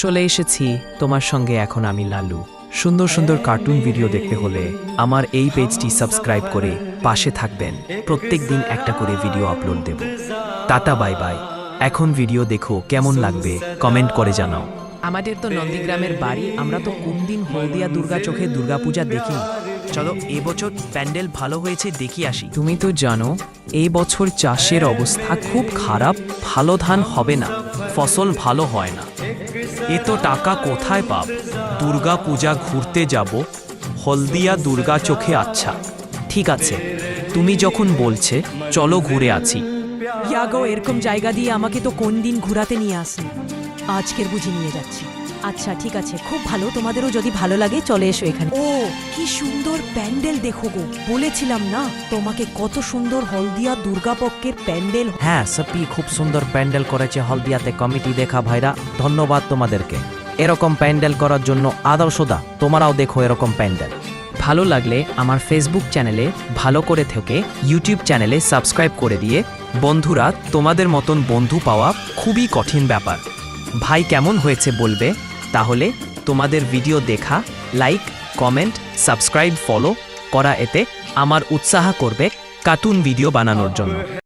চলে এসেছি তোমার সঙ্গে এখন আমি লালু। সুন্দর সুন্দর কার্টুন ভিডিও দেখতে হলে আমার এই পেজটি সাবস্ক্রাইব করে পাশে থাকবেন। প্রত্যেক দিন একটা করে ভিডিও আপলোড দেব। Tata bye bye. এখন ভিডিও দেখো, কেমন লাগবে কমেন্ট করে জানাও। আমাদের তো নন্দীগ্রামের বাড়ি, আমরা তো কোন দিন হলদিয়া দুর্গা চোখে দুর্গাপূজা দেখি। চলো এবছর প্যান্ডেল ভালো হয়েছে দেখি আসি। তুমি তো জানো এই বছর চাষের অবস্থা খুব খারাপ, ভালো ধান হবে না, ফসল ভালো হয় না। এত টাকা কোথায় পাব? দুর্গা পূজা ঘুরতে যাব হলদিয়া দুর্গা চোখে। আচ্ছা ঠিক আছে, তুমি যখন বলছে চলো ঘুরে আছি। ইয়াগো, এরকম জায়গা দিয়ে আমাকে তো কোন দিন ঘোরাতে নিয়ে আসেন, আজকের বুঝি নিয়ে যাচ্ছি। আচ্ছা ঠিক আছে, খুব ভালো, তোমাদেরও যদি ভালো লাগে চলে এসো এখানে। ও কি সুন্দর প্যান্ডেল দেখো গো, বলেছিলাম না তোমাকে কত সুন্দর হলদিয়া দুর্গাপক্ষের প্যান্ডেল। হ্যাঁ সাপি, খুব সুন্দর প্যান্ডেল করেছে হলদিয়াতে কমিটি। দেখা ভাইরা, ধন্যবাদ তোমাদেরকে এরকম প্যান্ডেল করার জন্য। আদর্শদা, তোমরাও দেখো এরকম প্যান্ডেল। ভালো লাগলে আমার ফেসবুক চ্যানেলে ভালো করে থেকে ইউটিউব চ্যানেলে সাবস্ক্রাইব করে দিয়ে। বন্ধুরা, তোমাদের মতন বন্ধু পাওয়া খুবই কঠিন ব্যাপার। ভাই কেমন হয়েছে বলবে, তাহলে তোমাদের ভিডিও দেখা, লাইক, কমেন্ট, সাবস্ক্রাইব, ফলো করা এতে আমার উৎসাহ করবে কার্টুন ভিডিও বানানোর জন্য।